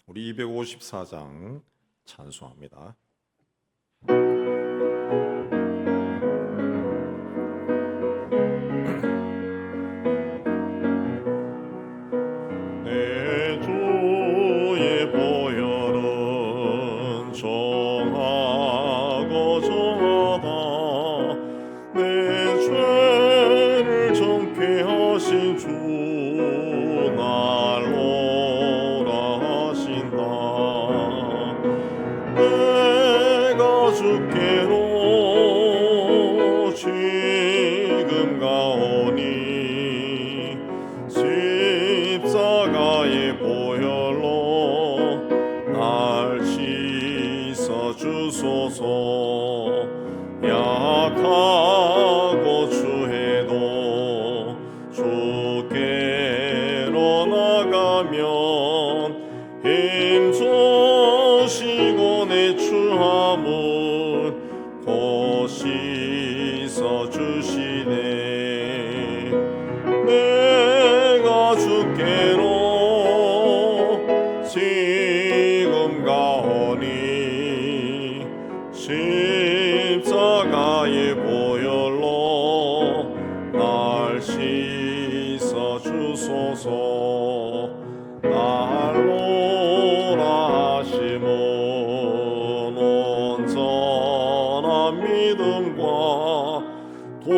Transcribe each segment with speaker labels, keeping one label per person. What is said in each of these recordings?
Speaker 1: 우리 254장 찬송합니다.
Speaker 2: 내 주의 보혈은 정하고 정하다. 내 죄를 정죄하신 주 날 오라 하신다. 내가 주께로 지금 가오니 십자가의 보혈로 날 씻어 주소서. 약하고 추해도 주께로 나가면 힘주시고 내 추함을 곧 씻어 주시네. 내가 주께로 지금 가오니 십자가의 보혈로 날 씻어 주소서. 날 오라 하심은 온전한 믿음과 또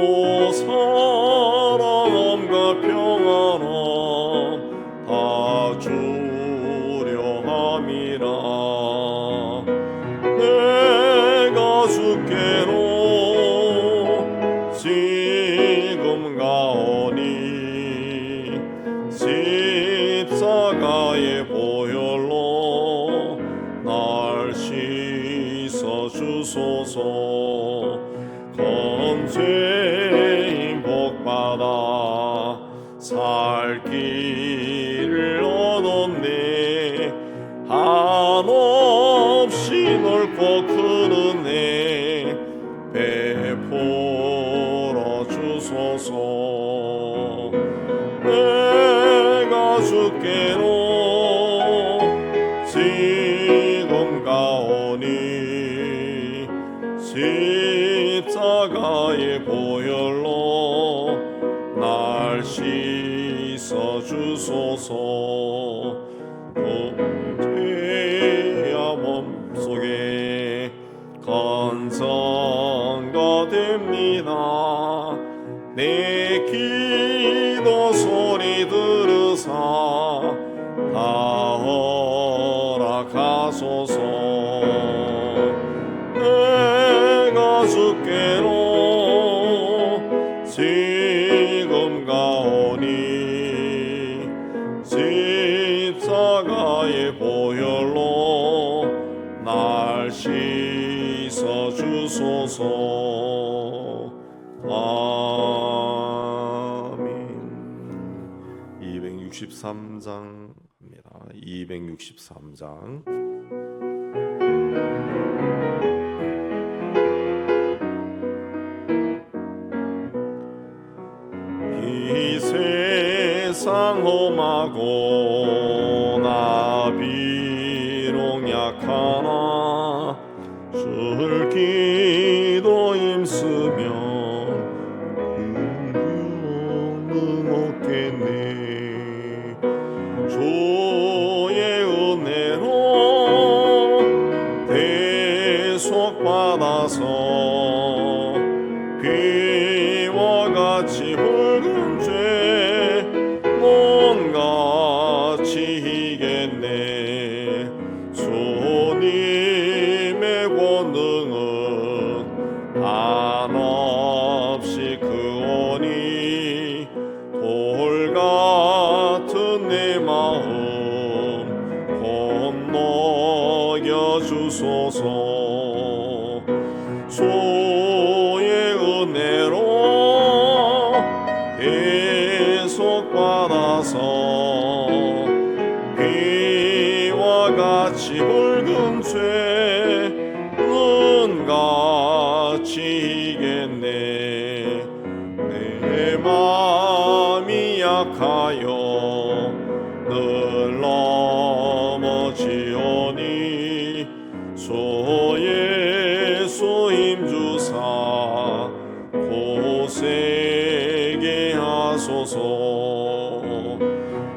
Speaker 2: 사랑함과 평안함 다 주려 함이라. 내가 주께로 지금 가오니 십자가의 보혈로 날 씻어 주소서. 건죄인 복받아 살 길을 얻었네. 한없이 넓고 큰 은혜 베풀어 주소서. 내가 주께로 지금 가오니 십자가의 보혈로 날 씻어 주소서. 죄야 몸속에 건성가 됩니다. 내 기도 소리 들으사 다 허락하소서. 내가 주께로 지금 가오니 십자가의 보혈로 날 씻어 주소서. 아멘. 263장입니다. 263장. 이 세상 험하고 나 비록 약하나 줄 기도 힘쓰면 궁금은 없겠네. 주의 은혜로 대속받아서 비와 같이 붉은 죄 몸같이 이겠네. 주님의 권능은 한없이 크오니 돌 같은 내 마음 건너겨 주소서. 주의 은혜로 대속받아서 비와 같이 붉은 죄 눈같이 이겠네. 내 맘이 약하여 늘 넘어지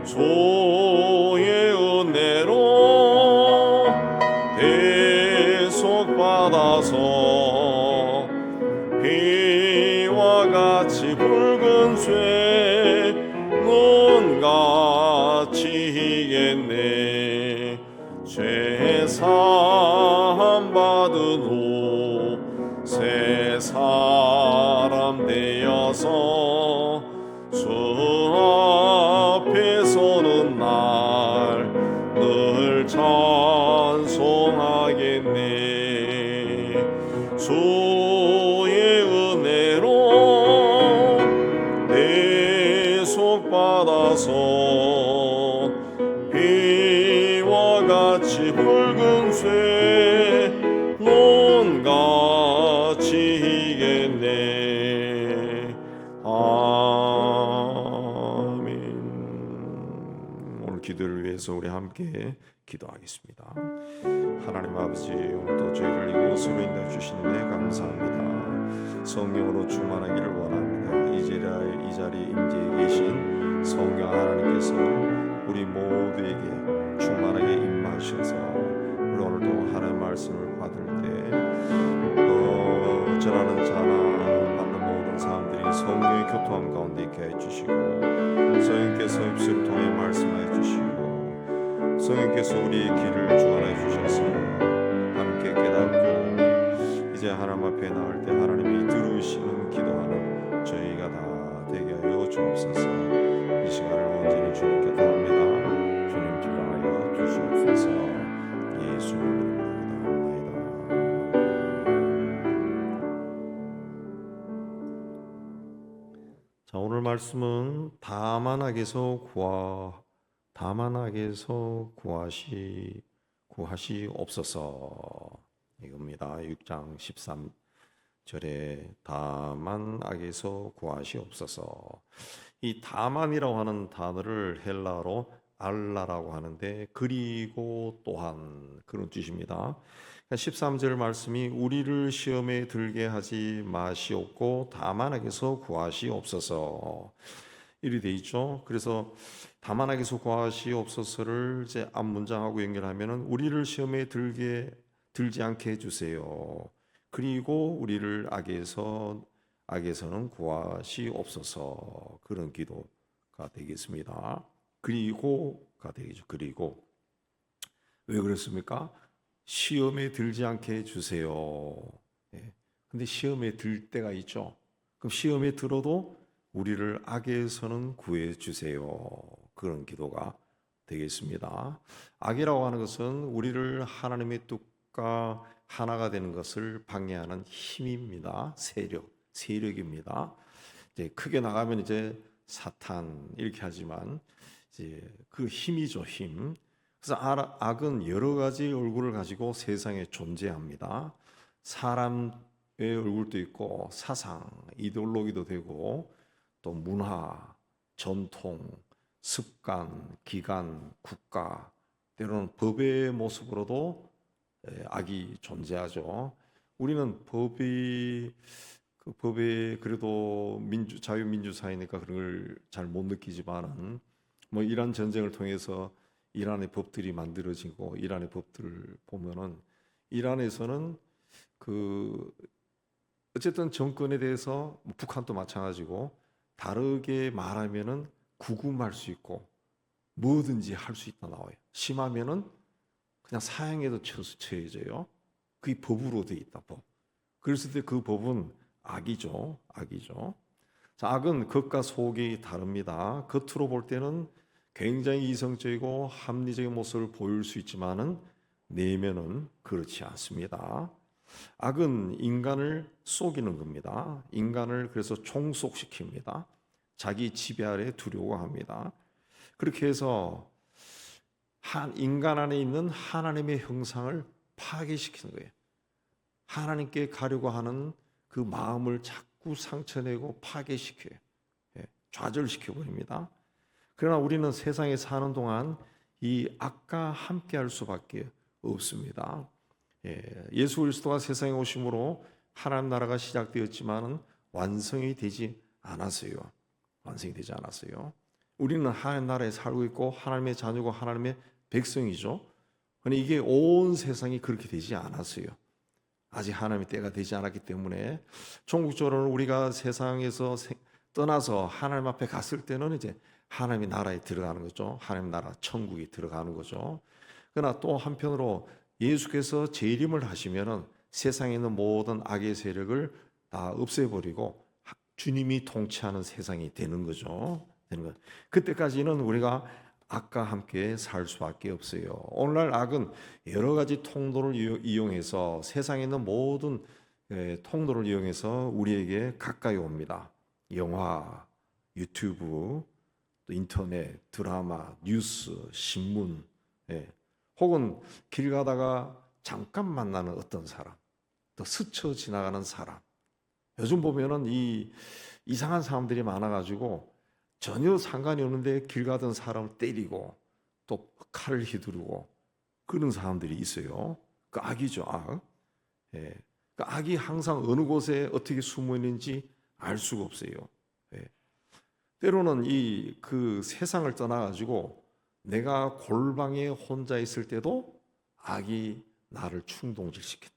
Speaker 2: 주의 은혜로 대속받아서 비와 같이 붉은 쇠 눈같이 희겠네. 죄사함 받은 후 새 사람 되어서 주 앞에 서는 날 늘 찬송하겠네. 주의 은혜로 대속받아서 비와 같이 붉은 쇠 눈같이 희겠네. 아멘.
Speaker 1: 오늘 기도를 위해서 우리 함께 기도하겠습니다. 하나님 아버지, 오늘도 저희를 이곳으로 인도해 주신 데 감사합니다. 성령으로 충만하기를 원합니다. 이 자리에 임재해 계신 성령 하나님께서 우리 모두에게 충만하게 임하셔서 우리 오늘도 하나님의 말씀을 받을 때 전하는 자나 받는 모든 사람들이 성령의 교통함 가운데 있게 해주시고, 성령께서 입술을 통해 말씀해 주시고, 성령께서 우리의 길을 주관해 주셔서 함께 깨닫고 이제 하나님 앞에 나올 때 하나님이 들으시는 기도하는 저희가 다 되게 하여 주옵소서. 이 시간을 온전히 주님께 드립니다. 주님 주장하여 주시옵소서. 예수님 자, 오늘 말씀은 다만악에서 구하시옵소서 이겁니다. 6장 13절에 다만악에서 구하시옵소서. 이 다만이라고 하는 단어를 헬라어로 알라라고 하는데 그리고 또한 그런 뜻입니다. 13절 말씀이 우리를 시험에 들게 하지 마시옵고 다만 악에서 구하시옵소서 이리 돼 있죠. 그래서 다만 악에서 구하시옵소서를 이제 앞 문장하고 연결하면은 우리를 시험에 들지 않게 해주세요. 그리고 우리를 악에서는 구하시옵소서. 그런 기도가 되겠습니다. 그리고가 되겠죠. 그리고 왜 그렇습니까? 시험에 들지 않게 해주세요. 근데 시험에 들 때가 있죠. 그럼 시험에 들어도 우리를 악에서는 구해 주세요. 그런 기도가 되겠습니다. 악이라고 하는 것은 우리를 하나님의 뜻과 하나가 되는 것을 방해하는 힘입니다. 세력입니다. 이제 크게 나가면 이제 사탄 이렇게 하지만 이제 그 힘이죠, 힘. 그래서 악은 여러 가지 얼굴을 가지고 세상에 존재합니다. 사람의 얼굴도 있고 사상, 이데올로기도 되고 또 문화, 전통, 습관, 기관, 국가, 때로는 법의 모습으로도 악이 존재하죠. 우리는 법에 그래도 자유민주 사회니까 그런 걸 잘 못 느끼지만은 뭐 이란 전쟁을 통해서 이란의 법들이 만들어지고 이란의 법들을 보면은 이란에서는 어쨌든 정권에 대해서 북한도 마찬가지고 다르게 말하면은 구금할 수 있고 뭐든지 할 수 있다 나와요. 심하면은 그냥 사형에도 처해져요. 그게 법으로 돼 있다. 법. 그랬을 때 그 법은 악이죠. 자, 악은 겉과 속이 다릅니다. 겉으로 볼 때는 굉장히 이성적이고 합리적인 모습을 보일 수 있지만은 내면은 그렇지 않습니다. 악은 인간을 속이는 겁니다. 인간을 그래서 종속시킵니다. 자기 지배 아래 두려고 합니다. 그렇게 해서 인간 안에 있는 하나님의 형상을 파괴시키는 거예요. 하나님께 가려고 하는 그 마음을 자꾸 상처내고 파괴시켜요. 좌절시켜 버립니다. 그러나 우리는 세상에 사는 동안 이 악과 함께할 수밖에 없습니다. 예수 그리스도가 세상에 오심으로 하나님 나라가 시작되었지만은 완성이 되지 않았어요. 우리는 하나님 나라에 살고 있고 하나님의 자녀고 하나님의 백성이죠. 그런데 이게 온 세상이 그렇게 되지 않았어요. 아직 하나님의 때가 되지 않았기 때문에 종국적으로는 우리가 세상에서 떠나서 하나님 앞에 갔을 때는 이제 하나님의 나라에 들어가는 거죠. 하나님 나라 천국에 들어가는 거죠. 그러나 또 한편으로 예수께서 재림을 하시면은 세상에 있는 모든 악의 세력을 다 없애버리고 주님이 통치하는 세상이 되는 거죠. 그때까지는 우리가 악과 함께 살 수밖에 없어요. 오늘날 악은 여러 가지 통로를 이용해서 세상에 있는 모든 통로를 이용해서 우리에게 가까이 옵니다. 영화, 유튜브, 또 인터넷, 드라마, 뉴스, 신문, 혹은 길 가다가 잠깐 만나는 어떤 사람, 또 스쳐 지나가는 사람. 요즘 보면은 이 이상한 사람들이 많아가지고 전혀 상관이 없는데 길 가던 사람을 때리고 또 칼을 휘두르고 그런 사람들이 있어요. 그 악이죠, 악. 그 악이 항상 어느 곳에 어떻게 숨어 있는지 알 수가 없어요. 때로는 그 세상을 떠나가지고 내가 골방에 혼자 있을 때도 악이 나를 충동시켜.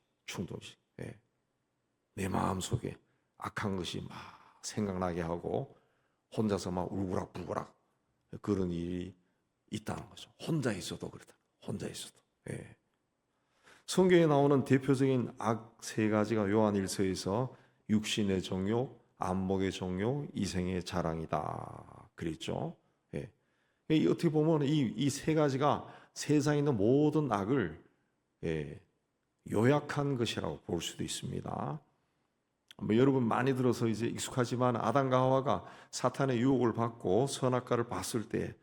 Speaker 1: 내 마음 속에 악한 것이 막 생각나게 하고 혼자서 막 울고락불고락 그런 일이 있다는 거죠. 혼자 있어도 그렇다. 혼자 있어도. 성경에 나오는 대표적인 악 세 가지가 요한일서에서 육신의 정욕, 안목의 정욕, 이생의 자랑이다. 그랬죠. 어떻게 보면 이 세 가지가 세상에 있는 모든 악을 요약한 것이라고 볼 수도 있습니다. 여러분 많이 들어서 이제 익숙하지만 아담과 하와가 사탄의 유혹을 받고 선악과를 봤을 때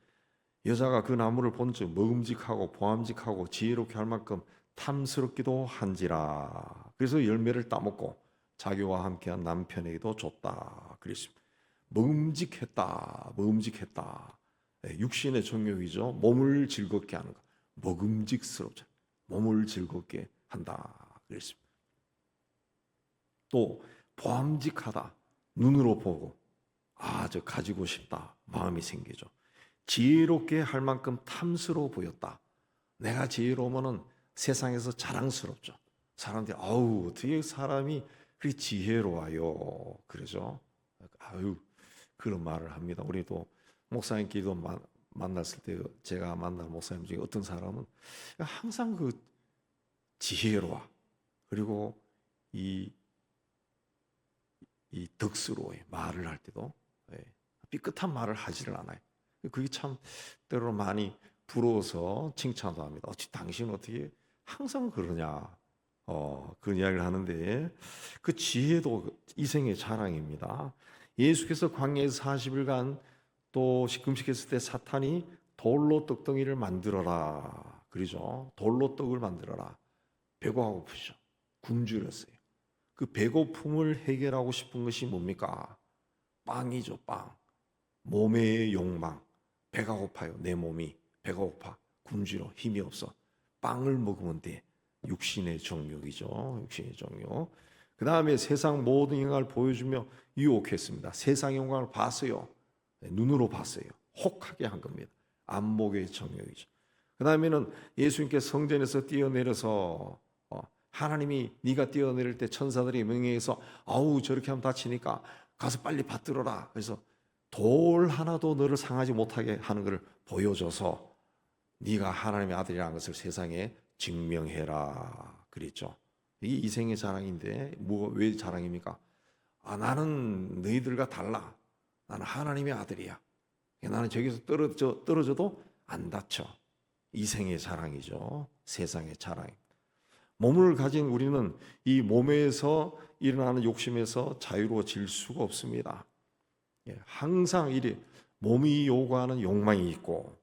Speaker 1: 여자가 그 나무를 본즉 먹음직하고 보암직하고 지혜롭게 할 만큼 탐스럽기도 한지라. 그래서 열매를 따먹고 자기와 함께한 남편에게도 줬다. 그랬습니다. 먹음직했다. 육신의 정욕이죠. 몸을 즐겁게 하는 것. 먹음직스럽죠. 몸을 즐겁게 한다. 그랬습니다. 또 보암직하다. 눈으로 보고 저 가지고 싶다. 마음이 생기죠. 지혜롭게 할 만큼 탐스러워 보였다. 내가 지혜로우면은 세상에서 자랑스럽죠. 사람들이 어떻게 사람이 그렇게 지혜로워요. 그러죠. 그런 말을 합니다. 우리도 목사님끼리도 만났을 때 제가 만난 목사님 중에 어떤 사람은 항상 그 지혜로워. 그리고 이 덕스러워요. 말을 할 때도 삐끗한 말을 하지를 않아요. 그게 참 때로 많이 부러워서 칭찬도 합니다. 당신은 어떻게 항상 그러냐. 그런 이야기를 하는데 그 지혜도 이생의 자랑입니다. 예수께서 광야에서 40일간 또 금식했을 때 사탄이 돌로 떡덩이를 만들어라. 그러죠. 돌로 떡을 만들어라. 배가 고프죠. 굶주렸어요. 그 배고픔을 해결하고 싶은 것이 뭡니까? 빵이죠, 빵. 몸의 욕망. 배가 고파요. 내 몸이 배가 고파. 굶주려. 힘이 없어. 빵을 먹으면 돼. 육신의 정욕이죠. 육신의 정욕. 그 다음에 세상 모든 영광을 보여주며 유혹했습니다. 세상 영광을 봤어요. 눈으로 봤어요. 혹하게 한 겁니다. 안목의 정욕이죠. 그 다음에는 예수님께서 성전에서 뛰어내려서 하나님이 네가 뛰어내릴 때 천사들이 명령해서 저렇게 하면 다치니까 가서 빨리 받들어라. 그래서 돌 하나도 너를 상하지 못하게 하는 것을 보여줘서 네가 하나님의 아들이라는 것을 세상에 증명해라. 그랬죠. 이게 이생의 자랑인데 왜 자랑입니까? 나는 너희들과 달라. 나는 하나님의 아들이야. 나는 저기서 떨어져도 안 다쳐. 이생의 자랑이죠. 세상의 자랑. 몸을 가진 우리는 이 몸에서 일어나는 욕심에서 자유로워질 수가 없습니다. 항상 몸이 요구하는 욕망이 있고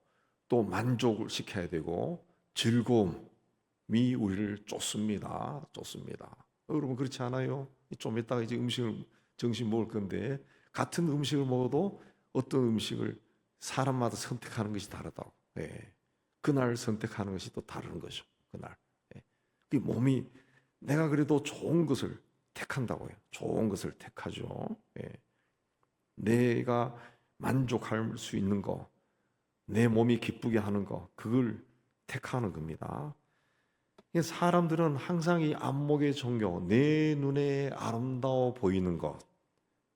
Speaker 1: 또 만족을 시켜야 되고 즐거움이 우리를 쫓습니다. 여러분 그렇지 않아요? 좀 이따가 이제 점심 먹을 건데 같은 음식을 먹어도 어떤 음식을 사람마다 선택하는 것이 다르다고. 그날 선택하는 것이 또 다른 거죠. 그날. 그 몸이 내가 그래도 좋은 것을 택한다고요. 좋은 것을 택하죠. 내가 만족할 수 있는 거, 내 몸이 기쁘게 하는 거, 그걸 택하는 겁니다. 사람들은 항상 이 안목의 종교, 내 눈에 아름다워 보이는 것,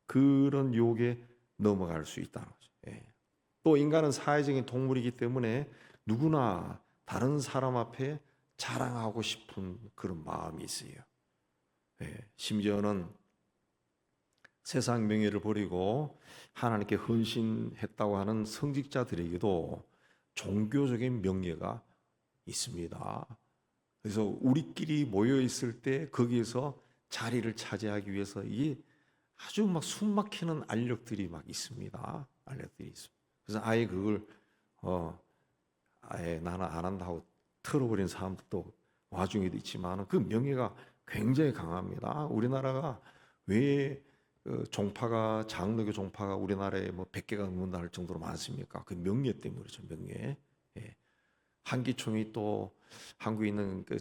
Speaker 1: 그런 유혹에 넘어갈 수 있다는 거죠. 예. 또 인간은 사회적인 동물이기 때문에 누구나 다른 사람 앞에 자랑하고 싶은 그런 마음이 있어요. 예. 심지어는 세상 명예를 버리고 하나님께 헌신했다고 하는 성직자들에게도 종교적인 명예가 있습니다. 그래서 우리끼리 모여 있을 때 거기에서 자리를 차지하기 위해서 이게 아주 막 숨막히는 알력들이 막 있습니다. 알력들이 있습니다. 그래서 아예 그걸 아예 나는 안 한다 하고 털어버린 사람들도 와중에도 있지만 그 명예가 굉장히 강합니다. 우리나라가 왜 종파가 장로교 종파가 우리나라에 뭐 100개가 넘는다 할 정도로 많습니까? 그 명예 때문이죠. 명예. 예. 한기총이 또 한국에 있는 그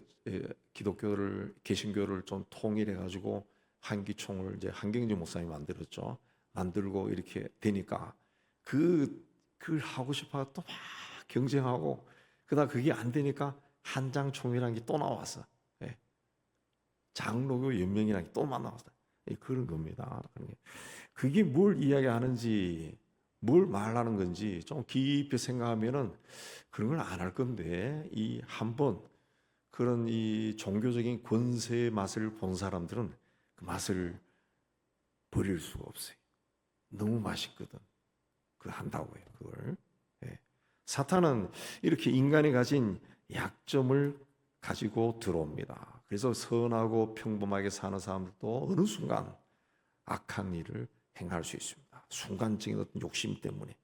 Speaker 1: 기독교를 개신교를 좀 통일해 가지고 한기총을 이제 한경재 목사님이 만들었죠. 만들고 이렇게 되니까 그걸 하고 싶어 또 막 경쟁하고 그러다 그게 안 되니까 한장총이라는 게 또 나왔어. 예. 장로교 연맹이라는 게 또 나왔어. 예, 그런 겁니다. 그게 뭘 이야기하는지 뭘 말하는 건지 좀 깊이 생각하면은 그런 걸 안 할 건데 이 한번 그런 이 종교적인 권세의 맛을 본 사람들은 그 맛을 버릴 수가 없어요. 너무 맛있거든. 그걸 한다고 해요. 그걸. 예. 사탄은 이렇게 인간이 가진 약점을 가지고 들어옵니다. 그래서 선하고 평범하게 사는 사람들도 어느 순간 악한 일을 행할 수 있습니다. 순간적인 어떤 욕심 때문에.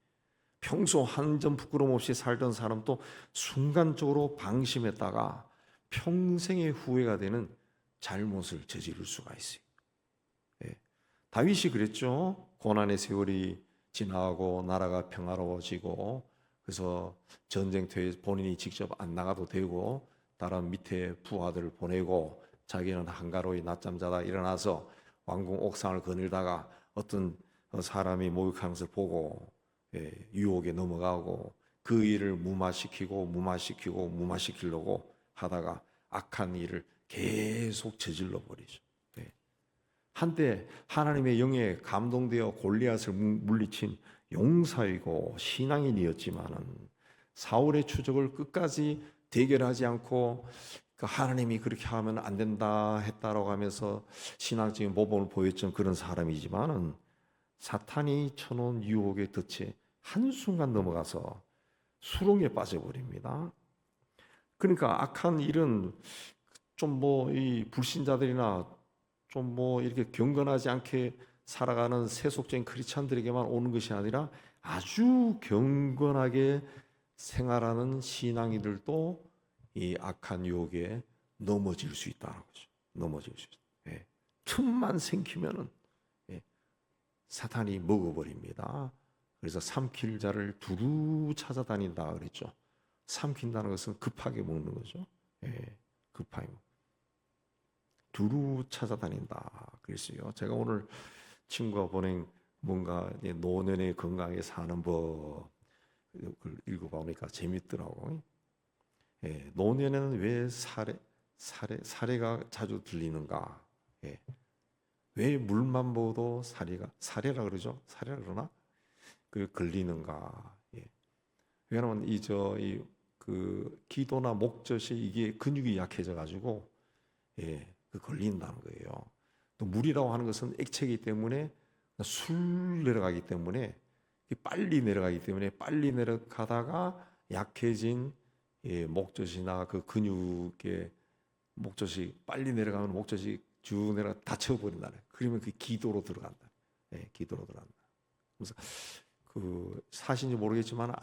Speaker 1: 평소 한 점 부끄럼 없이 살던 사람도 순간적으로 방심했다가 평생의 후회가 되는 잘못을 저지를 수가 있어요. 예. 다윗이 그랬죠. 고난의 세월이 지나고 나라가 평화로워지고 그래서 전쟁터에 본인이 직접 안 나가도 되고 다른 밑에 부하들을 보내고 자기는 한가로이 낮잠 자다 일어나서 왕궁 옥상을 거닐다가 어떤 사람이 목욕하는 것을 보고 유혹에 넘어가고 그 일을 무마시키려고 하다가 악한 일을 계속 저질러 버리죠. 한때 하나님의 영에 감동되어 골리앗을 물리친 용사이고 신앙인이었지만은 사울의 추적을 끝까지 대결하지 않고 하나님이 그렇게 하면 안 된다 했다라고 하면서 신앙적인 모범을 보였던 그런 사람이지만은 사탄이 쳐놓은 유혹의 덫에 한순간 넘어가서 수렁에 빠져버립니다. 그러니까 악한 일은 좀 뭐 이 불신자들이나 좀 뭐 이렇게 경건하지 않게 살아가는 세속적인 크리스찬들에게만 오는 것이 아니라 아주 경건하게 생활하는 신앙인들도 이 악한 유혹에 넘어질 수 있다는 거죠. 넘어질 수 있다. 예. 틈만 생기면은 사탄이 먹어버립니다. 그래서 삼킬 자를 두루 찾아다닌다 그랬죠. 삼킨다는 것은 급하게 먹는 거죠. 급하게 두루 찾아다닌다 그랬어요. 제가 오늘 친구가 보낸 뭔가 노년에 건강하게 사는 법을 읽어보니까 재밌더라고. 노년에는 왜 사례가 자주 들리는가? 왜 물만 먹어도 사례라 그러죠? 사례라 그러나? 그 걸리는가? 왜냐하면 그 기도나 목젖이 이게 근육이 약해져 가지고 그 걸린다는 거예요. 또 물이라고 하는 것은 액체이기 때문에 술 내려가기 때문에 빨리 내려가다가 약해진 목젖이나 그 근육의 목젖이 빨리 내려가면 목젖이 쭉 내려가 다쳐버린다네. 그러면 그 기도로 들어간다. 기도로 들어간다. 그래서 그 사실인지 모르겠지만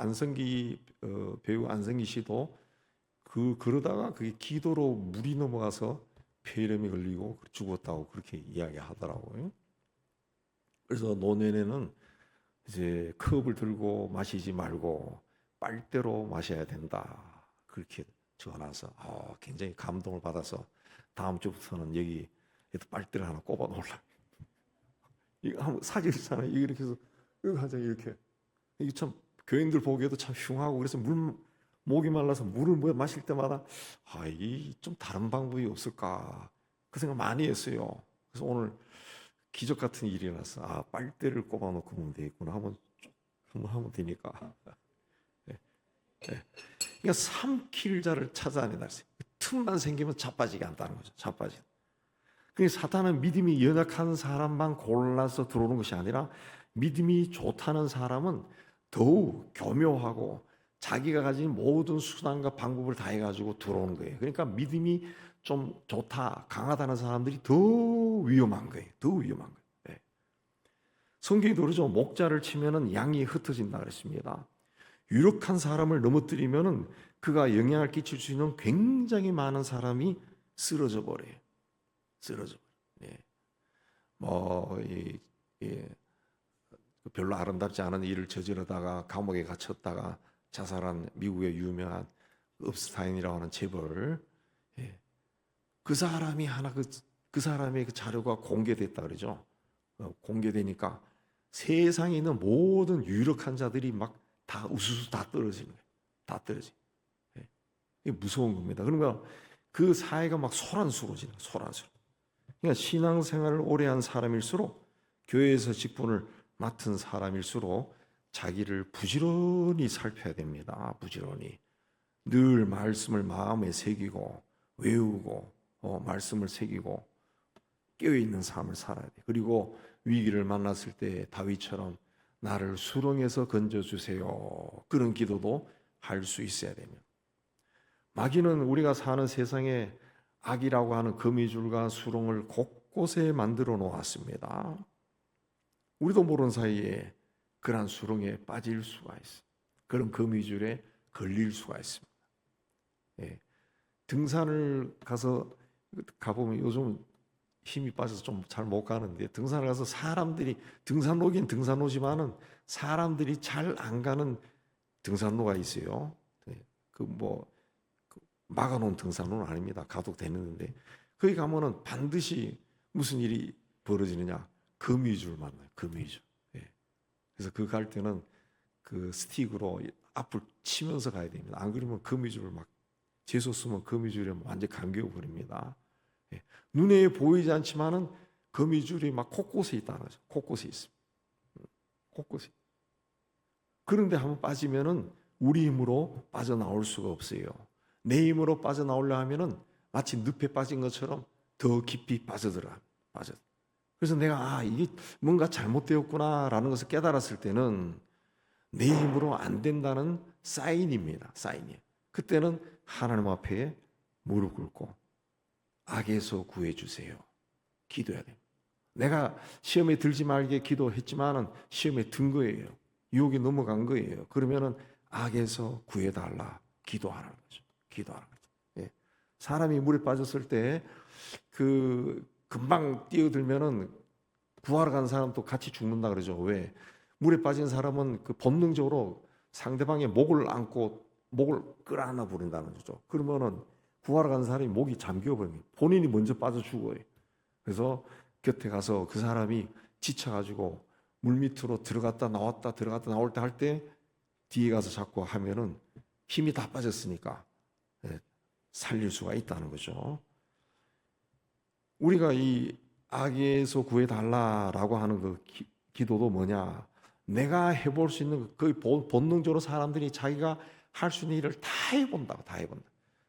Speaker 1: 배우 안성기 씨도 그러다가 그게 기도로 물이 넘어가서 폐렴이 걸리고 죽었다고 그렇게 이야기하더라고요. 그래서 노년에는 이제 컵을 들고 마시지 말고 빨대로 마셔야 된다. 그렇게 적어놔서 굉장히 감동을 받아서 다음 주부터는 여기 빨대를 하나 꼽아 놓으려고. 이거 한번 사진 있잖아요. 이렇게 해서 이거 하자 이렇게 이게 참 교인들 보기에도 참 흉하고 그래서 목이 말라서 물을 뭐 마실 때마다 이 좀 다른 방법이 없을까 그 생각 많이 했어요. 그래서 오늘 기적 같은 일이 일어났어. 빨대를 꼽아놓고 보면 되겠구나. 한번 하면 되니까. 예, 예. 그러니까 삼킬 자를 찾아내다. 틈만 생기면 자빠지게 한다는 거죠. 자빠지. 그러니까 사탄은 믿음이 연약한 사람만 골라서 들어오는 것이 아니라 믿음이 좋다는 사람은 더욱 교묘하고 자기가 가진 모든 수단과 방법을 다 해가지고 들어오는 거예요. 그러니까 믿음이 좀 좋다, 강하다는 사람들이 더 위험한 거예요. 더 위험한 거예요. 네. 성경이 그러죠. 목자를 치면은 양이 흩어진다 그랬습니다. 유력한 사람을 넘어뜨리면은 그가 영향을 끼칠 수 있는 굉장히 많은 사람이 쓰러져 버려요. 쓰러져. 예. 별로 아름답지 않은 일을 저지르다가 감옥에 갇혔다가 자살한 미국의 유명한 읍스타인이라고 하는 재벌, 예. 그 사람이 그 사람의 그 자료가 공개됐다 그러죠. 공개되니까 세상에 있는 모든 유력한 자들이 막 다 우수수 다 떨어지는 거예요. 다 떨어지. 예. 이게 무서운 겁니다. 그러니까 그 사회가 막 소란스러워지는 거예요. 소란스러워. 그러니까 신앙생활을 오래 한 사람일수록 교회에서 직분을 맡은 사람일수록 자기를 부지런히 살펴야 됩니다. 부지런히 늘 말씀을 마음에 새기고 외우고 말씀을 새기고 깨어있는 삶을 살아야 돼. 그리고 위기를 만났을 때 다윗처럼 나를 수렁에서 건져주세요. 그런 기도도 할 수 있어야 됩니다. 마귀는 우리가 사는 세상에 악이라고 하는 거미줄과 수렁을 곳곳에 만들어 놓았습니다. 우리도 모르는 사이에 그러한 수렁에 빠질 수가 있어요. 그런 거미줄에 걸릴 수가 있습니다. 예. 등산을 가보면 요즘 힘이 빠져서 좀 잘 못 가는데 등산을 가서 사람들이 등산로긴 등산로지만은 사람들이 잘 안 가는 등산로가 있어요. 막아놓은 등산로는 아닙니다. 가도 되는데 거기 가면은 반드시 무슨 일이 벌어지느냐? 거미줄 만나요. 거미줄. 예. 그래서 그 갈 때는 그 스틱으로 앞을 치면서 가야 됩니다. 안 그러면 거미줄을 막 재수 쓰면 거미줄에 완전 감겨 버립니다. 예. 눈에 보이지 않지만은 거미줄이 막 곳곳에 있다는 거죠. 곳곳에 있습니다. 곳곳에. 그런데 한번 빠지면은 우리 힘으로 빠져나올 수가 없어요. 내 힘으로 빠져나오려 하면은 마치 늪에 빠진 것처럼 더 깊이 빠져들어가. 그래서 내가 이게 뭔가 잘못되었구나라는 것을 깨달았을 때는 내 힘으로 안 된다는 사인입니다. 사인이에요. 그때는 하나님 앞에 무릎 꿇고 악에서 구해주세요. 기도해야 돼요. 내가 시험에 들지 말게 기도했지만은 시험에 든 거예요. 유혹에 넘어간 거예요. 그러면은 악에서 구해달라 기도하는 거죠. 기도하는 거죠. 예. 사람이 물에 빠졌을 때 금방 뛰어들면은 구하러 간 사람도 같이 죽는다 그러죠. 왜? 물에 빠진 사람은 그 본능적으로 상대방의 목을 안고 목을 끌어안아 버린다는 거죠. 그러면은 구하러 간 사람이 목이 잠겨 버립니다. 본인이 먼저 빠져 죽어요. 그래서 곁에 가서 그 사람이 지쳐가지고 물 밑으로 들어갔다 나왔다 들어갔다 나올 때 할 때 뒤에 가서 잡고 하면은 힘이 다 빠졌으니까 살릴 수가 있다는 거죠. 우리가 이 악에서 구해달라라고 하는 그 기도도 뭐냐? 내가 해볼 수 있는 거의 본능적으로 사람들이 자기가 할 수 있는 일을 다 해본다고.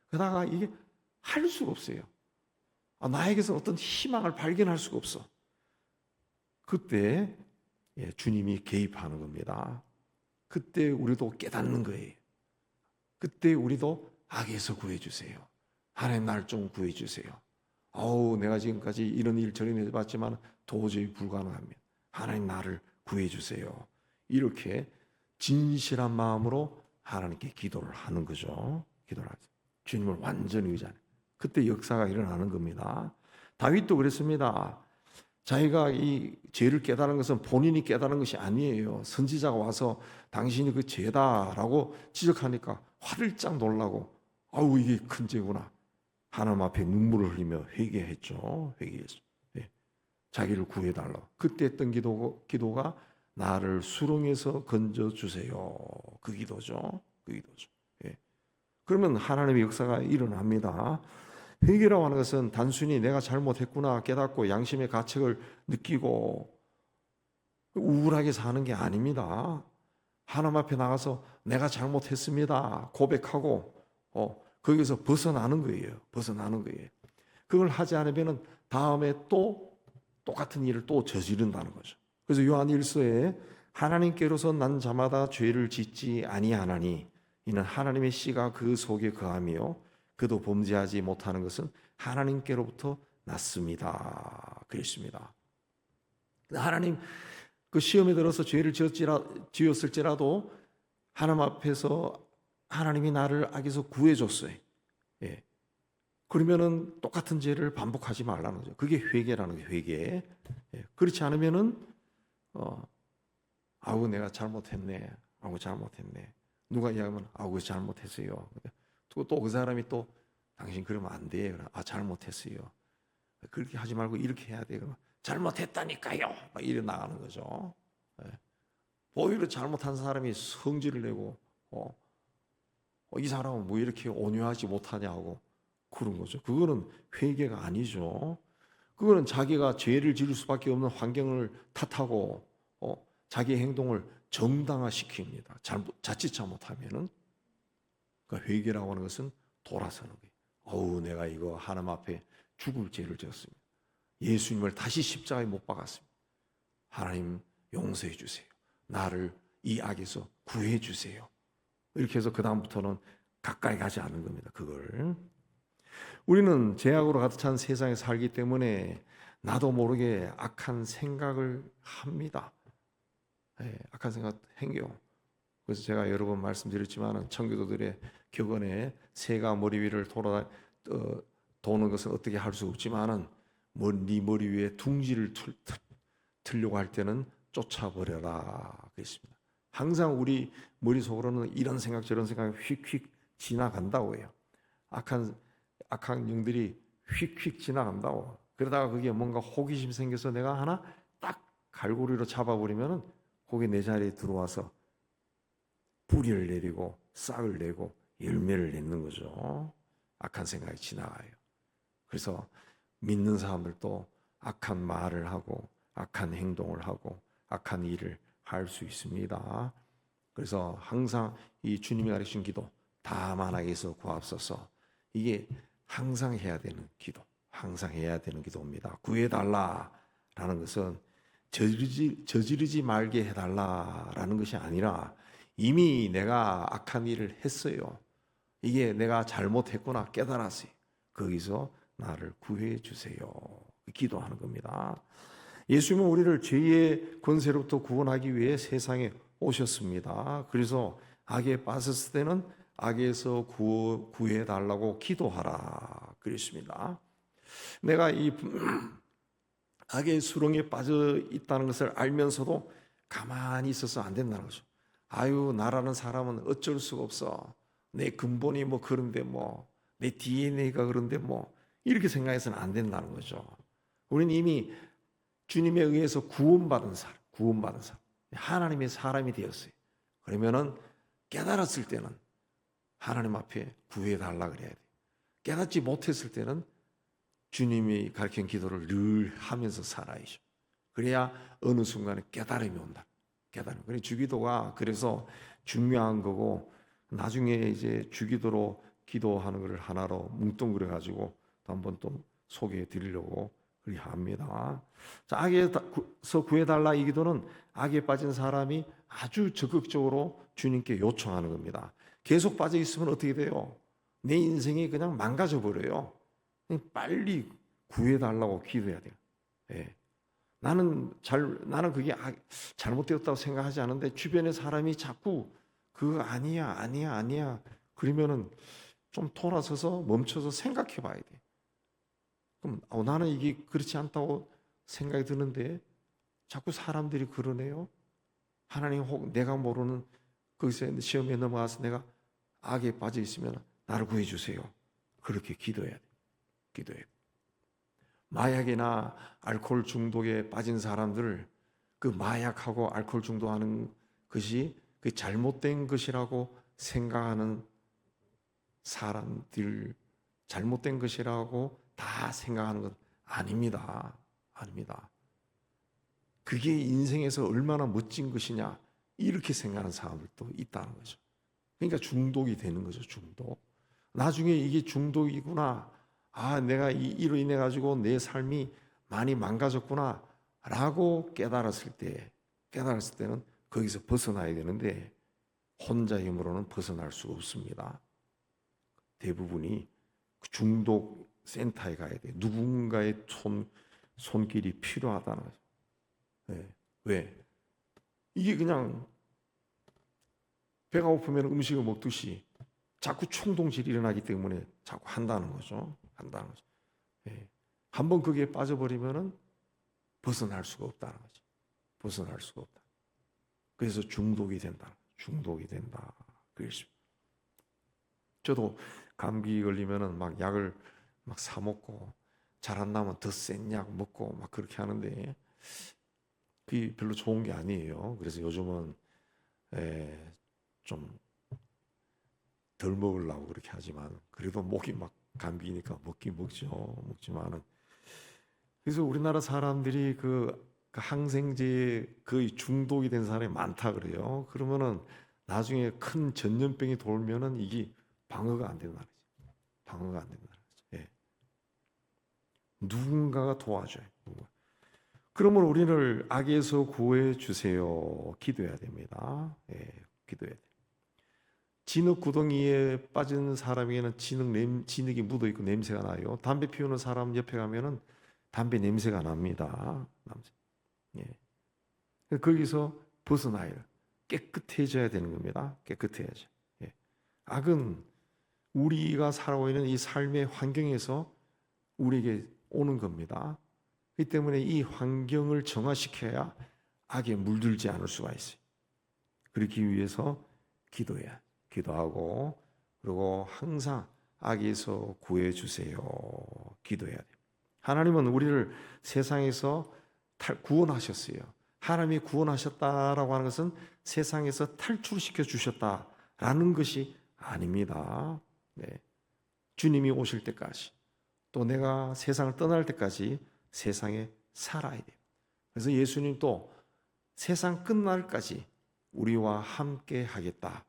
Speaker 1: 그러다가 이게 할 수가 없어요. 나에게서 어떤 희망을 발견할 수가 없어. 그때 주님이 개입하는 겁니다. 그때 우리도 깨닫는 거예요. 그때 우리도 악에서 구해주세요. 하나님 날 좀 구해주세요. 내가 지금까지 이런 일 저런 일 해봤지만 도저히 불가능합니다. 하나님 나를 구해주세요. 이렇게 진실한 마음으로 하나님께 기도를 하는 거죠. 기도를 하죠. 주님을 완전히 의지하는. 그때 역사가 일어나는 겁니다. 다윗도 그랬습니다. 자기가 이 죄를 깨달은 것은 본인이 깨달은 것이 아니에요. 선지자가 와서 당신이 그 죄다라고 지적하니까 화들짝 놀라고 이게 큰 죄구나. 하나님 앞에 눈물을 흘리며 회개했죠. 예. 자기를 구해달라고. 그때 했던 기도가 나를 수렁에서 건져주세요. 그 기도죠. 그 기도죠. 예. 그러면 하나님의 역사가 일어납니다. 회개라고 하는 것은 단순히 내가 잘못했구나 깨닫고 양심의 가책을 느끼고 우울하게 사는 게 아닙니다. 하나님 앞에 나가서 내가 잘못했습니다 고백하고 거기서 벗어나는 거예요. 벗어나는 거예요. 그걸 하지 않으면 다음에 또 똑같은 일을 또 저지른다는 거죠. 그래서 요한 1서에 하나님께로서 난 자마다 죄를 짓지 아니하나니 이는 하나님의 씨가 그 속에 거하며 그도 범죄하지 못하는 것은 하나님께로부터 났습니다. 그랬습니다. 하나님 그 시험에 들어서 죄를 지었을지라도 하나님 앞에서 하나님이 나를 악에서 구해줬어요. 예. 그러면은 똑같은 죄를 반복하지 말라는 거죠. 그게 회개라는 거예요. 회개. 예. 그렇지 않으면은 아우 내가 잘못했네. 아우 잘못했네. 누가 이야기하면 아우 잘못했어요. 또 그 사람이 또 당신 그러면 안 돼. 아 잘못했어요. 그렇게 하지 말고 이렇게 해야 돼. 그러면 잘못했다니까요. 막 이래 나가는 거죠. 예. 오히려 잘못한 사람이 성질을 내고 이 사람은 뭐 이렇게 온유하지 못하냐고 그런 거죠. 그거는 회개가 아니죠. 그거는 자기가 죄를 지을 수밖에 없는 환경을 탓하고 자기 행동을 정당화시킵니다. 자칫 잘못하면은 그러니까 회개라고 하는 것은 돌아서는 거예요. 어우 내가 이거 하나님 앞에 죽을 죄를 지었습니다. 예수님을 다시 십자가에 못 박았습니다. 하나님 용서해 주세요. 나를 이 악에서 구해 주세요. 이렇게 해서 그 다음부터는 가까이 가지 않는 겁니다. 그걸 우리는 죄악으로 가득 찬 세상에 살기 때문에 나도 모르게 악한 생각을 합니다. 네, 악한 생각 행해요. 그래서 제가 여러 번 말씀드렸지만 청교도들의 격언에 새가 머리 위를 도는 것은 어떻게 할 수 없지만은 네 머리 위에 둥지를 틀려고 할 때는 쫓아버려라 그랬습니다. 항상 우리 머릿속으로는 이런 생각 저런 생각이 휙휙 지나간다고 해요. 악한 영들이 휙휙 지나간다고. 그러다가 그게 뭔가 호기심 생겨서 내가 하나 딱 갈고리로 잡아버리면은 거기 내 자리에 들어와서 뿌리를 내리고 싹을 내고 열매를 맺는 거죠. 악한 생각이 지나가요. 그래서 믿는 사람들도 악한 말을 하고 악한 행동을 하고 악한 일을 할 수 있습니다. 그래서 항상 이 주님이 가르친 기도 다만하게서 구하옵소서 이게 항상 해야 되는 기도, 항상 해야 되는 기도입니다. 구해달라라는 것은 저지르지 말게 해달라라는 것이 아니라 이미 내가 악한 일을 했어요. 이게 내가 잘못했구나 깨달았어요. 거기서 나를 구해 주세요. 기도하는 겁니다. 예수님은 우리를 죄의 권세로부터 구원하기 위해 세상에 오셨습니다. 그래서 악에 빠졌을 때는 악에서 구해 달라고 기도하라 그랬습니다. 내가 이 악의 수렁에 빠져 있다는 것을 알면서도 가만히 있어서 안 된다는 거죠. 아유 나라는 사람은 어쩔 수가 없어. 내 근본이 뭐 그런데 뭐 내 DNA가 그런데 뭐 이렇게 생각해서는 안 된다는 거죠. 우리는 이미 주님에 의해서 구원받은 사람, 하나님의 사람이 되었어요. 그러면은 깨달았을 때는 하나님 앞에 구해달라 그래야 돼요. 깨닫지 못했을 때는 주님이 가르친 기도를 늘 하면서 살아야죠. 그래야 어느 순간에 깨달음이 온다. 깨달음. 주기도가 그래서 중요한 거고 나중에 이제 주기도로 기도하는 것을 하나로 뭉뚱그려 가지고 한번 또 소개해 드리려고 그리 합니다. 자, 악에서 구해달라 이 기도는 악에 빠진 사람이 아주 적극적으로 주님께 요청하는 겁니다. 계속 빠져 있으면 어떻게 돼요? 내 인생이 그냥 망가져 버려요. 빨리 구해달라고 기도해야 돼요. 예. 나는 그게 잘못되었다고 생각하지 않은데 주변의 사람이 자꾸 그거 아니야. 그러면은 좀 돌아서서 멈춰서 생각해 봐야 돼. 그럼 나는 이게 그렇지 않다고 생각이 드는데 자꾸 사람들이 그러네요. 하나님 혹 내가 모르는 거기서 시험에 넘어가서 내가 악에 빠져 있으면 나를 구해 주세요. 그렇게 기도해야 돼. 기도해야 돼. 마약이나 알코올 중독에 빠진 사람들 그 마약하고 알코올 중독하는 것이 그 잘못된 것이라고 생각하는 사람들, 잘못된 것이라고 다 생각하는 것 아닙니다. 아닙니다. 그게 인생에서 얼마나 멋진 것이냐 이렇게 생각하는 사람들도 있다는 거죠. 그러니까 중독이 되는 거죠. 중독. 나중에 이게 중독이구나. 아, 내가 이로 인해 가지고 내 삶이 많이 망가졌구나 라고 깨달았을 때는 거기서 벗어나야 되는데 혼자 힘으로는 벗어날 수가 없습니다. 대부분이 중독 센터에 가야 돼요. 누군가의 손길이 필요하다는 거죠. 네. 왜? 이게 그냥 배가 고프면 음식을 먹듯이 자꾸 충동질이 일어나기 때문에 자꾸 한다는 거죠. 한다는 거죠. 네. 한번 거기에 빠져버리면은 벗어날 수가 없다는 거죠. 벗어날 수가 없다. 그래서 중독이 된다. 중독이 된다. 그랬습니다. 저도 감기 걸리면은 막 약을 막 사 먹고 잘 안 나면 더 센 약 먹고 막 그렇게 하는데 그게 별로 좋은 게 아니에요. 그래서 요즘은 좀 덜 먹으려고 그렇게 하지만 그래도 목이 막 감기니까 먹긴 먹죠. 먹지만은 그래서 우리나라 사람들이 그 항생제에 거의 중독이 된 사람이 많다 그래요. 그러면은 나중에 큰 전염병이 돌면은 이게 방어가 안 된다는 거죠. 방어가 안 된다는 거죠. 예. 누군가가 도와줘요. 그러면 우리를 악에서 구해 주세요. 기도해야 됩니다. 예, 기도해야 돼요. 진흙 구덩이에 빠진 사람에게는 진흙이 묻어 있고 냄새가 나요. 담배 피우는 사람 옆에 가면은 담배 냄새가 납니다. 예. 거기서 벗어나야 돼요. 깨끗해져야 되는 겁니다. 깨끗해야죠. 예. 악은 우리가 살아오고 있는 이 삶의 환경에서 우리에게 오는 겁니다. 그렇기 때문에 이 환경을 정화시켜야 악에 물들지 않을 수가 있어요. 그렇기 위해서 기도하고 그리고 항상 악에서 구해 주세요. 기도해야 돼요. 하나님은 우리를 세상에서 구원하셨어요. 하나님이 구원하셨다라고 하는 것은 세상에서 탈출시켜 주셨다라는 것이 아닙니다. 네. 주님이 오실 때까지 또 내가 세상을 떠날 때까지 세상에 살아야 돼요. 그래서 예수님 또 세상 끝날까지 우리와 함께 하겠다.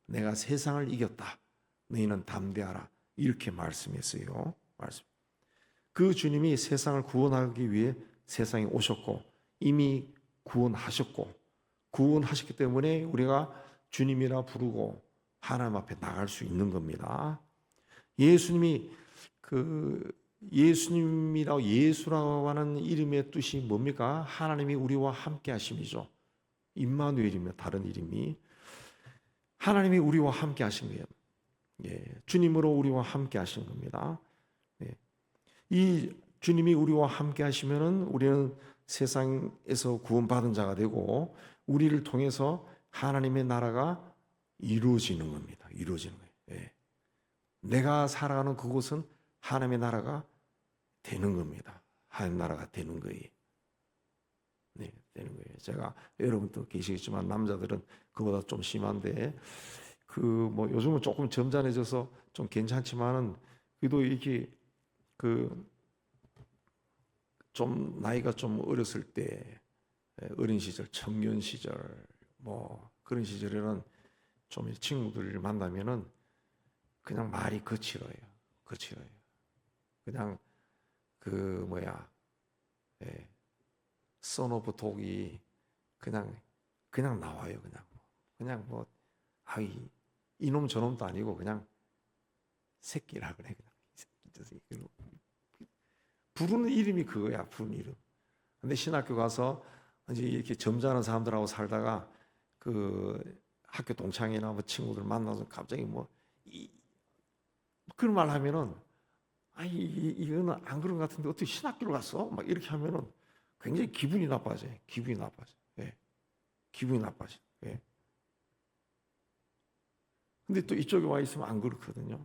Speaker 1: 내가 세상을 이겼다. 너희는 담대하라. 이렇게 말씀했어요. 그 주님이 세상을 구원하기 위해 세상에 오셨고 이미 구원하셨기 때문에 우리가 주님이라 부르고 하나님 앞에 나갈 수 있는 겁니다. 예수라고 하는 이름의 뜻이 뭡니까? 하나님이 우리와 함께 하심이죠. 임마누엘이며 다른 이름이 하나님이 우리와 함께 하신 거예요. 예, 주님으로 우리와 함께 하신 겁니다. 예, 이 주님이 우리와 함께 하시면은 우리는 세상에서 구원받은 자가 되고 우리를 통해서 하나님의 나라가 이루어지는 겁니다. 이루어지는 거예요. 예. 내가 살아가는 그곳은 하나님의 나라가 되는 겁니다. 하나님 나라가 되는 거예요. 네, 되는 거예요. 제가 여러분도 계시겠지만 남자들은 그보다 좀 심한데 뭐 요즘은 조금 점잖해져서 좀 괜찮지만은 그래도 이게 좀 나이가 좀 어렸을 때 어린 시절, 청년 시절 뭐 그런 시절에는 좀 친구들을 만나면은 그냥 말이 거칠어요. 그냥 선 오브 독이 그냥 나와요. 그냥 뭐 이놈 저놈도 아니고 그냥 새끼라 그래. 그냥 부르는 이름이 그거야. 부르는 이름. 근데 신학교 가서 이제 이렇게 점잖은 사람들하고 살다가 그 학교 동창이나 뭐 친구들 만나서 갑자기 뭐 그런 말 하면은 이거는 안 그런 것 같은데 어떻게 신학교를 갔어? 막 이렇게 하면은 굉장히 기분이 나빠져요. 예. 기분이 나빠져. 예. 근데 또 이쪽에 와 있으면 안 그렇거든요.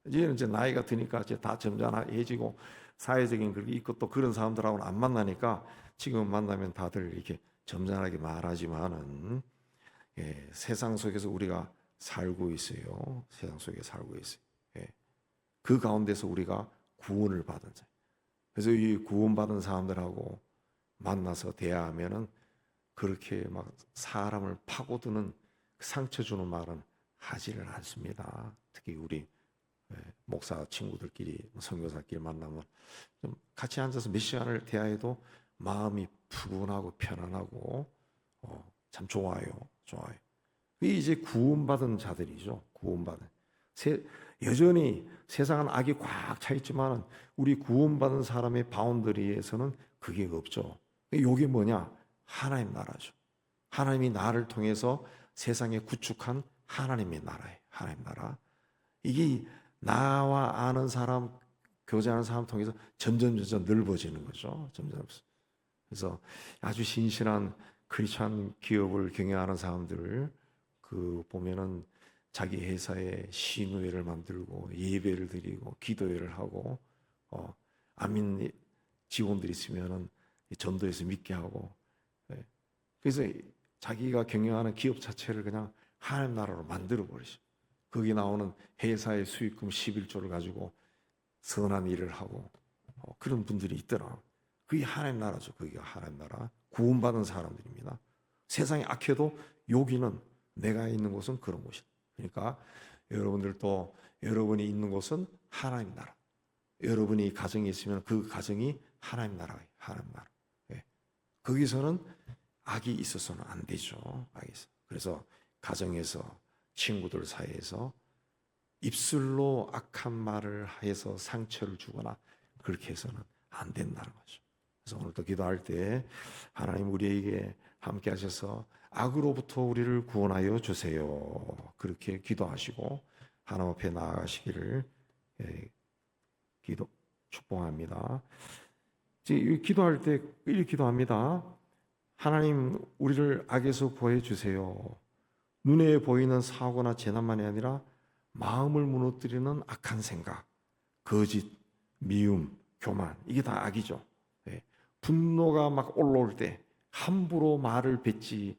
Speaker 1: 이제는 이제 나이가 드니까 이제 다 점잖아해지고 사회적인 그게 있고 또 그런 사람들하고는 안 만나니까 지금 만나면 다들 이렇게 점잖하게 말하지만은 세상 속에서 우리가 살고 있어요. 세상 속에 살고 있어요. 그 가운데서 우리가 구원을 받은 자. 그래서 이 구원받은 사람들하고 만나서 대화하면은 그렇게 막 사람을 파고드는 상처 주는 말은 하지를 않습니다. 특히 우리 목사 친구들끼리 선교사끼리 만나면 좀 같이 앉아서 몇 시간을 대화해도 마음이 푸근하고 편안하고 참 좋아요. 이게 이제 구원받은 자들이죠. 구원받은. 여전히 세상은 악이 꽉 차 있지만 우리 구원받은 사람의 바운더리에서는 그게 없죠. 이게 뭐냐? 하나님 나라죠. 하나님이 나를 통해서 세상에 구축한 하나님의 나라예요. 하나님 나라. 이게 나와 아는 사람, 교제하는 사람 통해서 점점 넓어지는 거죠. 점점. 그래서 아주 신실한 크리스천 기업을 경영하는 사람들을 보면은 자기 회사에 시누회를 만들고 예배를 드리고 기도회를 하고 아민 직원들이 있으면은 전도해서 믿게 하고 그래서 자기가 경영하는 기업 자체를 그냥 하나님 나라로 만들어 버리죠. 거기 나오는 회사의 수익금 11조를 가지고 선한 일을 하고 그런 분들이 있더라. 그게 하나님 나라죠. 그게 하나님 나라. 구원받은 사람들입니다. 세상이 악해도 여기는 내가 있는 곳은 그런 곳이다. 그러니까 여러분들도 여러분이 있는 곳은 하나님 나라. 여러분이 가정이 있으면 그 가정이 하나님 나라예요. 하나님 나라. 거기서는 악이 있어서는 안 되죠. 악이 있어. 그래서 가정에서 친구들 사이에서 입술로 악한 말을 해서 상처를 주거나 그렇게 해서는 안 된다는 거죠. 그래서 오늘도 기도할 때 하나님 우리에게 함께 하셔서 악으로부터 우리를 구원하여 주세요. 그렇게 기도하시고 하나님 앞에 나아가시기를 축복합니다. 기도할 때 이렇게 기도합니다. 하나님 우리를 악에서 구해 주세요. 눈에 보이는 사고나 재난만이 아니라 마음을 무너뜨리는 악한 생각, 거짓, 미움, 교만 이게 다 악이죠. 분노가 막 올라올 때 함부로 말을 뱉지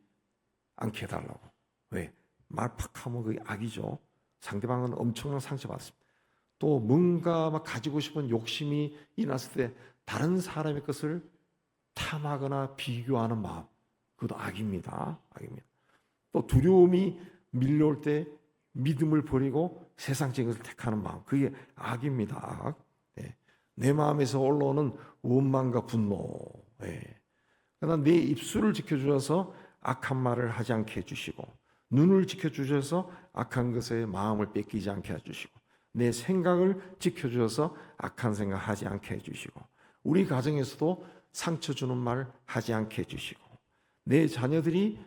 Speaker 1: 않게 해달라고. 왜? 말 팍 하면 그게 악이죠. 상대방은 엄청난 상처받습니다. 또 뭔가 막 가지고 싶은 욕심이 일어났을 때 다른 사람의 것을 탐하거나 비교하는 마음, 그것도 악입니다. 악입니다. 또 두려움이 밀려올 때 믿음을 버리고 세상적인 것을 택하는 마음, 그게 악입니다. 악. 내 마음에서 올라오는 원망과 분노. 그러나 내 입술을 지켜주셔서 악한 말을 하지 않게 해주시고, 눈을 지켜주셔서 악한 것에 마음을 뺏기지 않게 해주시고, 내 생각을 지켜주셔서 악한 생각 하지 않게 해주시고, 우리 가정에서도 상처 주는 말 하지 않게 해주시고, 내 자녀들이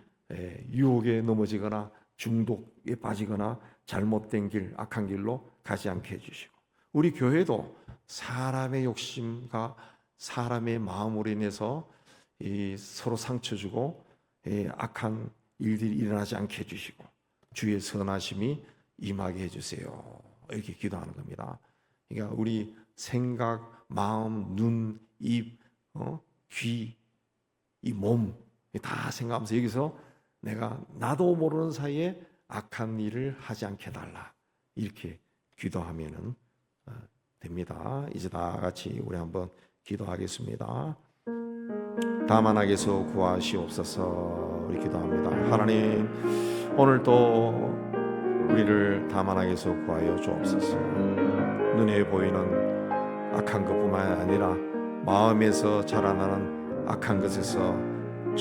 Speaker 1: 유혹에 넘어지거나 중독에 빠지거나 잘못된 길, 악한 길로 가지 않게 해주시고, 우리 교회도 사람의 욕심과 사람의 마음으로 인해서 서로 상처 주고 악한 일들이 일어나지 않게 해주시고 주의 선하심이 임하게 해주세요. 이렇게 기도하는 겁니다. 그러니까 우리 생각, 마음, 눈, 입, 귀, 이 몸 다 생각하면서 여기서 내가 나도 모르는 사이에 악한 일을 하지 않게 해달라. 이렇게 기도하면은 됩니다. 이제 다 같이 우리 한번 기도하겠습니다. 다만하게서 구하시옵소서. 우리 기도합니다. 하나님, 오늘도 우리를 다만하게서 구하여 주옵소서. 눈에 보이는 악한 것뿐만 아니라 마음에서 자라나는 악한 것에서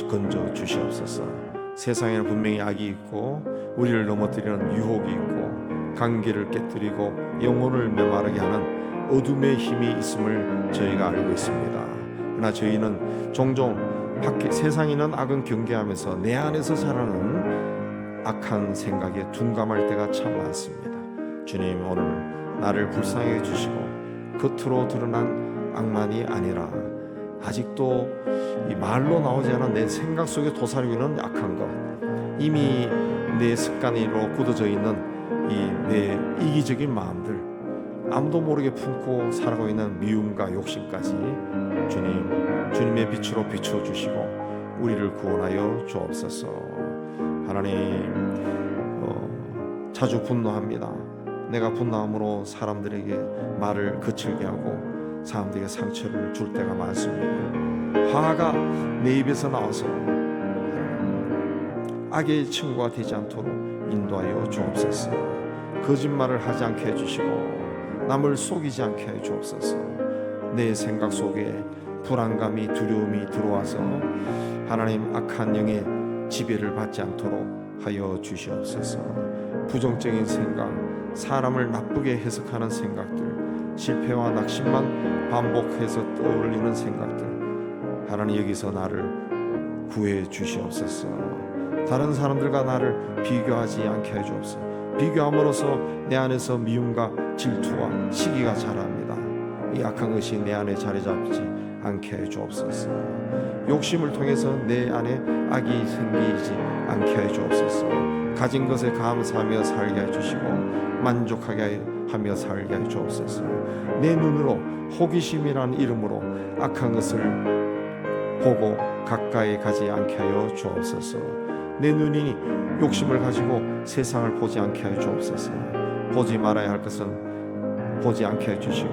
Speaker 1: 건져 주시옵소서. 세상에는 분명히 악이 있고 우리를 넘어뜨리는 유혹이 있고 관계를 깨뜨리고 영혼을 메마르게 하는 어둠의 힘이 있음을 저희가 알고 있습니다. 그러나 저희는 종종 밖에 세상에 있는 악은 경계하면서 내 안에서 자라는 악한 생각에 둔감할 때가 참 많습니다. 주님, 오늘 나를 불쌍히 해주시고 겉으로 드러난 악만이 아니라 아직도 이 말로 나오지 않은 내 생각 속에 도사리고 있는 악한 것, 이미 내 습관으로 굳어져 있는 이 내 이기적인 마음들, 아무도 모르게 품고 살아가고 있는 미움과 욕심까지 주님의 빛으로 비춰주시고 우리를 구원하여 주옵소서. 하나님, 자주 분노합니다. 내가 분노함으로 사람들에게 말을 거칠게 하고 사람들에게 상처를 줄 때가 많습니다. 화가 내 입에서 나와서 악의 친구가 되지 않도록 인도하여 주옵소서. 거짓말을 하지 않게 해주시고 남을 속이지 않게 해 주옵소서. 내 생각 속에 불안감이 두려움이 들어와서 하나님 악한 영의 지배를 받지 않도록 하여 주시옵소서. 부정적인 생각, 사람을 나쁘게 해석하는 생각들, 실패와 낙심만 반복해서 떠올리는 생각들, 하나님 여기서 나를 구해 주시옵소서. 다른 사람들과 나를 비교하지 않게 해 주옵소서. 비교함으로써 내 안에서 미움과 질투와 시기가 자랍니다. 이 악한 것이 내 안에 자리 잡지 않게 해 주옵소서. 욕심을 통해서 내 안에 악이 생기지 않게 해 주옵소서. 가진 것에 감사하며 살게 해 주시고 만족하게 하며 살게 해 주옵소서. 내 눈으로 호기심이라는 이름으로 악한 것을 보고 가까이 가지 않게 하여 주옵소서. 내 눈이 욕심을 가지고 세상을 보지 않게 하여 주옵소서. 보지 말아야 할 것은 보지 않게 해 주시고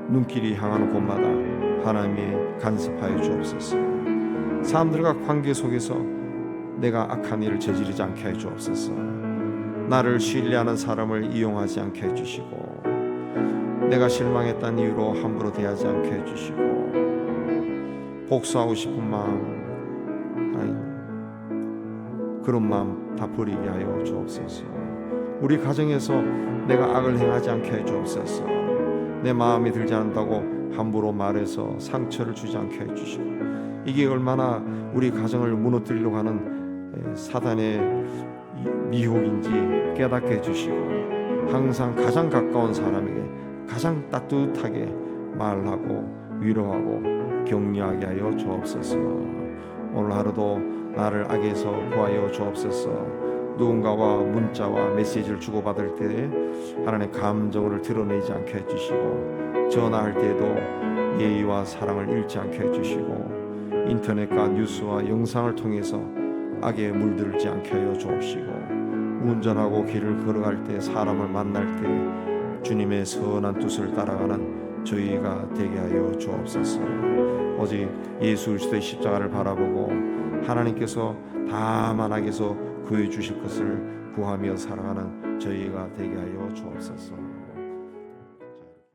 Speaker 1: 눈길이 향하는 곳마다 하나님이 간섭하여 주옵소서. 사람들과 관계 속에서 내가 악한 일을 저지르지 않게 해 주옵소서. 나를 신뢰하는 사람을 이용하지 않게 해 주시고 내가 실망했다는 이유로 함부로 대하지 않게 해 주시고 복수하고 싶은 마음, 그런 마음 다 버리게 하여 주옵소서. 우리 가정에서 내가 악을 행하지 않게 해 주옵소서. 내 마음에 들지 않는다고 함부로 말해서 상처를 주지 않게 해 주시고 이게 얼마나 우리 가정을 무너뜨리려고 하는 사단의 미혹인지 깨닫게 해 주시고 항상 가장 가까운 사람에게 가장 따뜻하게 말하고 위로하고 격려하게 하여 주옵소서. 오늘 하루도 나를 악에서 구하여 주옵소서. 누군가와 문자와 메시지를 주고받을 때 하나님의 감정을 드러내지 않게 해주시고 전화할 때도 예의와 사랑을 잃지 않게 해주시고 인터넷과 뉴스와 영상을 통해서 악에 물들지 않게 하여 주옵시고 운전하고 길을 걸어갈 때 사람을 만날 때 주님의 선한 뜻을 따라가는 저희가 되게 하여 주옵소서. 오직 예수 그리스도의 십자가를 바라보고 하나님께서 다만 악에서 구해 주실 것을 구하며 살아가는 저희가 되게 하여 주옵소서.